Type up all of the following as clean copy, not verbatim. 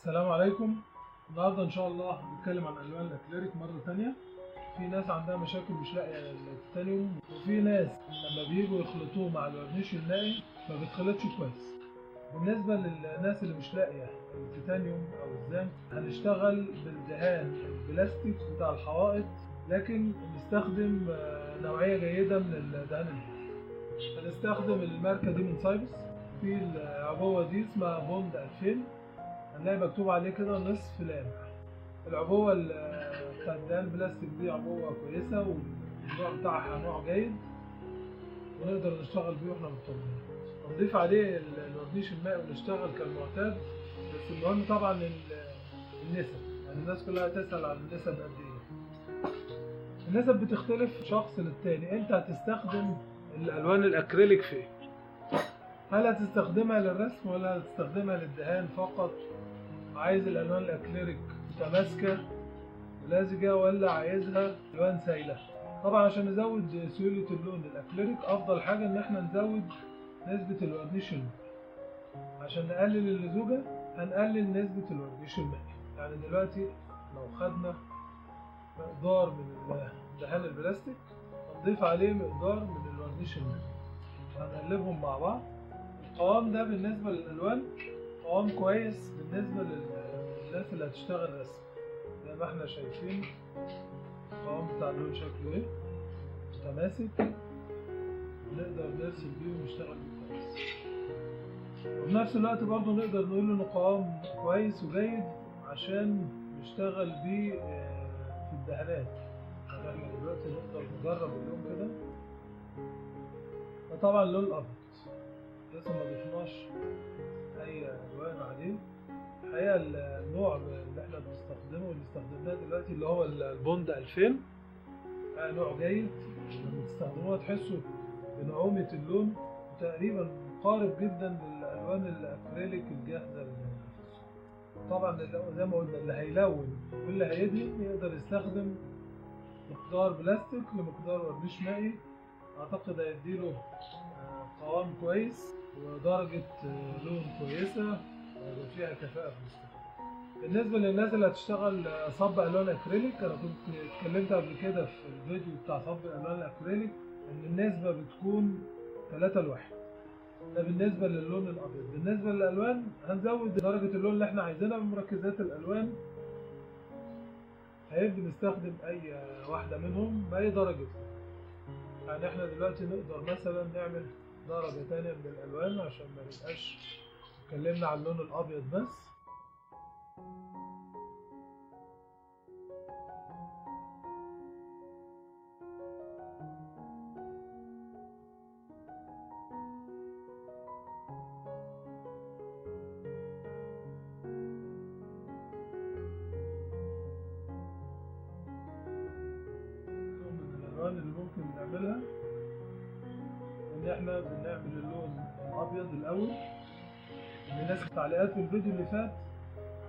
السلام عليكم. النهارده ان شاء الله هنتكلم عن الوان الاكريليك مره تانية. في ناس عندها مشاكل مش لاقيه التيتانيوم، وفي ناس لما بييجوا يخلطوه مع الورنيش المائي ما بيتخلطش كويس. بالنسبه للناس اللي مش لاقيه التيتانيوم او الزنك، هنشتغل بالدهان البلاستيك بتاع الحوائط، لكن نستخدم نوعيه جيده من الدهان البلاستيك. هنستخدم الماركه دي من سايبس. في العبوه دي اسمها بوند 2000، هنلاقي مكتوب عليه كده نصف لامع. العبوة بتاعت الدهان البلاستيك دي عبوة كويسة، والنوع بتاعها نوع جيد ونقدر نشتغل بيه واحنا مطمنين. هنضيف عليه الورنيش المائي ونشتغل كالمعتاد، بس المهم طبعا النسب، يعني الناس كلها تسأل عن النسب قد ايه. النسب بتختلف شخص للتاني. انت هتستخدم الالوان الاكريليك في ايه؟ هل هتستخدمها للرسم ولا هتستخدمها للدهان فقط؟ عايز الالوان الاكريليك متماسكه ولازجه ولا عايزها الوان سايله؟ طبعا عشان نزود سيوله اللون الاكريليك افضل حاجه ان احنا نزود نسبه الورنيش المائي. عشان نقلل اللزوجه هنقلل نسبه الورنيش المائي. يعني دلوقتي لو خدنا مقدار من الدهان البلاستيك هنضيف عليه مقدار من الورنيش المائي، هنقلبهم مع بعض. القوام ده بالنسبه للالوان قوام كويس بالنسبه للناس اللي هتشتغل رسم. زي ما احنا شايفين القوام بتاع اللون شكله ايه، متماسك، نقدر نرسم بيه ونشتغل بيه كويس. وفي نفس الوقت برضه نقدر نقول انه قوام كويس وجيد عشان نشتغل بيه في الدهانات. يعني احنا دلوقتي نقدر نجرب اللون كده. وطبعا اللون الابيض لسه ما ضفناش اي الوان عليه. الحقيقه النوع اللي احنا بنستخدمه واللي استخدمناه دلوقتي اللي هو البوند 2000 نوع جيد. لما تستخدموه تحسوا بنعومة اللون تقريبا مقارب جدا للالوان الاكريليك الجاهزه للنفس. طبعا زي ما قلنا اللي هيلون واللي هيدهن يقدر يستخدم مقدار بلاستيك لمقدار ورنيش مائي. اعتقد هيديله قوام كويس ودرجه لون كويسه ويبقى فيها كفاءه في الاستخدام. بالنسبه للناس اللي هتشتغل صب الوان اكريليك، انا كنت اتكلمت قبل كده في الفيديو بتاع صب الالوان الاكريليك ان النسبه بتكون 3:1. ده بالنسبه للون الابيض. بالنسبه للالوان هنزود درجه اللون اللي احنا عايزينها بمركزات الالوان. هيبقى نستخدم اي واحده منهم باي درجه. يعني احنا دلوقتي نقدر مثلا نعمل درجه تانية من الالوان عشان ما نبقاش اتكلمنا عن اللون الابيض بس. الالوان اللي ممكن نعملها ان احنا بنعمل اللون الابيض الاول. الناس في تعليقات في الفيديو اللي فات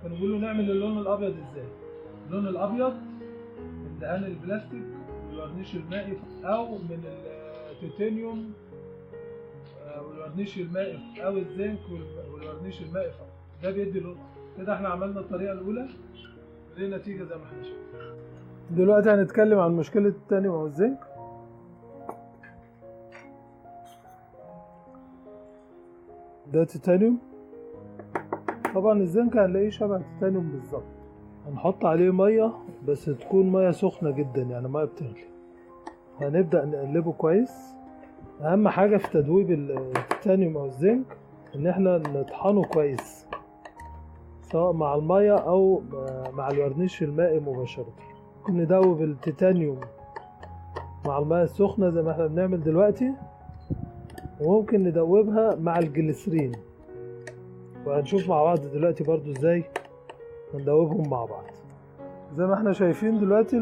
كانوا بيقولوا نعمل اللون الابيض ازاي. اللون الابيض من دهان البلاستيك والورنيش المائي او من التيتانيوم والورنيش المائي او الزنك والورنيش المائي فقط. ده بيدي لون. كده احنا عملنا الطريقه الاولى ودي نتيجه زي ما احنا شايفين. دلوقتي هنتكلم عن مشكله التيتانيوم او الزنك. ده تيتانيوم. طبعا الزنك هنلاقيه شبه التيتانيوم بالظبط. هنحط عليه ميه بس تكون ميه سخنه جدا، يعني ميه بتغلي. هنبدا نقلبه كويس. اهم حاجه في تدويب التيتانيوم او الزنك ان احنا نطحنه كويس سواء مع الميه او مع الورنيش المائي مباشره. ممكن ندوب التيتانيوم مع الميه السخنه زي ما احنا بنعمل دلوقتي، وممكن ندوبها مع الجليسرين، وهنشوف مع بعض دلوقتي برضو ازاي هندوبهم مع بعض. زي ما احنا شايفين دلوقتي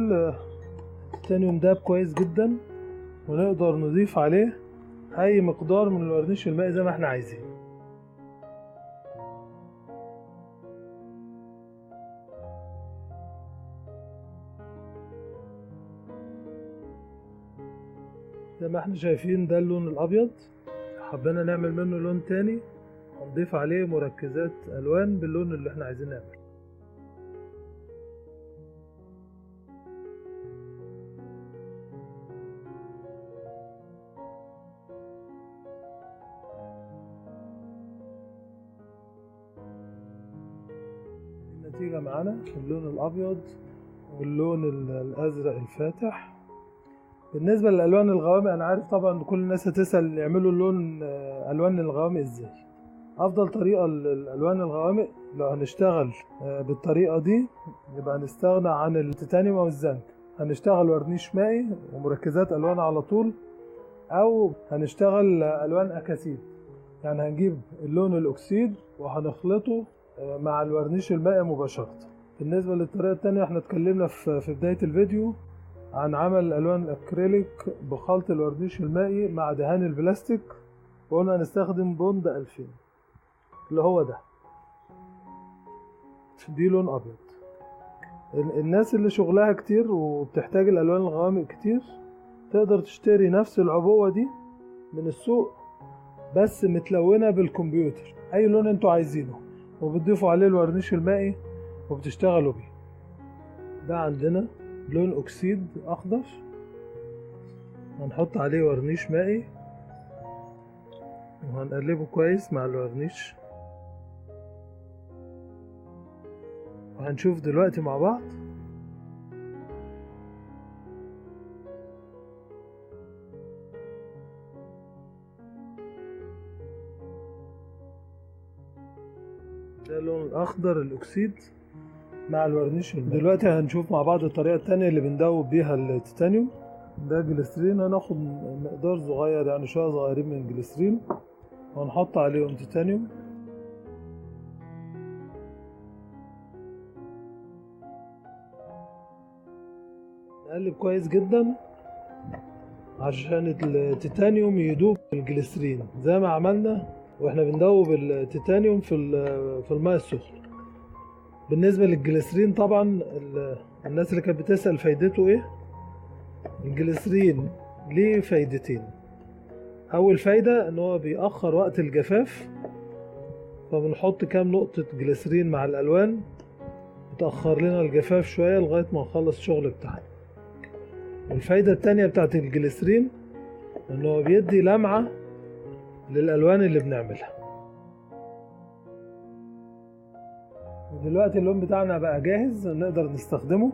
التيتانيوم داب كويس جدا، ونقدر نضيف عليه اي مقدار من الورنيش المائي زي ما احنا عايزين. زي ما احنا شايفين ده اللون الابيض. حبينا نعمل منه لون تاني هنضيف عليه مركزات الوان باللون اللي احنا عايزين نعمله. النتيجة معانا اللون الابيض واللون الازرق الفاتح. بالنسبة للالوان الغوامق، انا عارف طبعا كل الناس هتسأل يعملوا اللون الوان الغوامق ازاي. افضل طريقة للالوان الغوامق لو هنشتغل بالطريقة دي يبقى هنستغنى عن التيتانيوم او الزنك، هنشتغل ورنيش مائي ومركزات الوان على طول، او هنشتغل الوان اكاسيد. يعني هنجيب اللون الاكسيد وهنخلطه مع الورنيش المائي مباشرة. بالنسبة للطريقة التانية، احنا اتكلمنا في بداية الفيديو عن عمل الالوان الاكريليك بخلط الورنيش المائي مع دهان البلاستيك، وقلنا هنستخدم بوند 2000 اللي هو ده، دي لون ابيض. الناس اللي شغلها كتير وبتحتاج الالوان الغوامق كتير تقدر تشتري نفس العبوة دي من السوق بس متلونة بالكمبيوتر، اي لون انتوا عايزينه، وبتضيفوا عليه الورنيش المائي وبتشتغلوا بيه. ده عندنا لون اكسيد اخضر، هنحط عليه ورنيش مائي وهنقلبه كويس مع الورنيش، وهنشوف دلوقتي مع بعض. ده اللون الاخضر الاكسيد مع الورنيش المائي. دلوقتي هنشوف مع بعض الطريقة التانية اللي بندوب بيها التيتانيوم. ده جليسرين، هناخد مقدار صغير يعني شوية صغيرين من الجليسرين وهنحط عليهم تيتانيوم. نقلب كويس جدا عشان التيتانيوم يدوب في الجليسرين زي ما عملنا واحنا بندوب التيتانيوم في الماء السخن. بالنسبة للجليسرين طبعا الناس اللي كانت بتسأل فايدته ايه، الجليسرين ليه فايدتين. اول فايدة ان هو بيأخر وقت الجفاف، فبنحط كام نقطة جليسرين مع الالوان بتأخر لنا الجفاف شوية لغاية ما نخلص الشغل بتاعنا. الفايدة التانية بتاعت الجليسرين ان هو بيدي لمعة للالوان اللي بنعملها. ودلوقتي اللون بتاعنا بقى جاهز نقدر نستخدمه.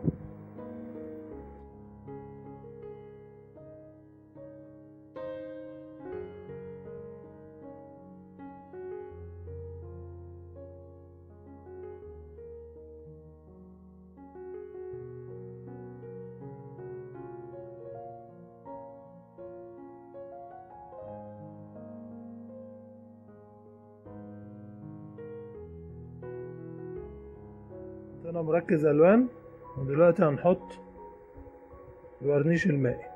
انا مركز الوان، ودلوقتي هنحط الورنيش المائي.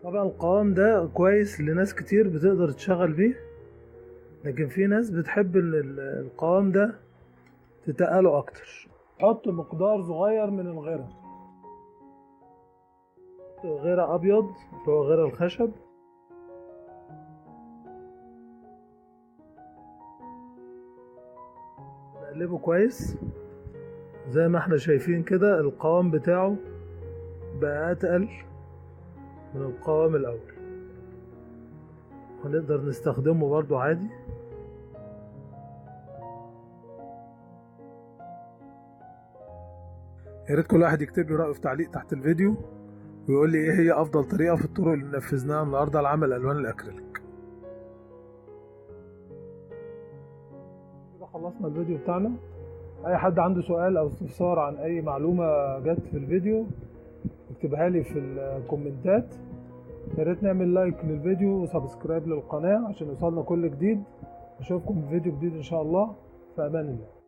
طبعا القوام ده كويس لناس كتير بتقدر تشغل بيه، لكن في ناس بتحب القوام ده تتقله اكتر. حط مقدار صغير من الغيرة، غيرة ابيض اللي هو غيرة الخشب، نقلبه كويس زي ما احنا شايفين كده. القوام بتاعه بقى اتقل من القوام الاول، هنقدر نستخدمه برضو عادي. يا ريت كل واحد يكتب لي رأيه في تعليق تحت الفيديو ويقول لي ايه هي افضل طريقة في الطرق اللي نفذناها النهارده لعمل الوان الاكريليك. كده خلصنا الفيديو بتاعنا. اي حد عنده سؤال او استفسار عن اي معلومة جت في الفيديو اكتبها لي في الكومنتات. يا ريت نعمل لايك للفيديو وسبسكرايب للقناة عشان يوصلنا كل جديد. اشوفكم في فيديو جديد ان شاء الله. في امان الله.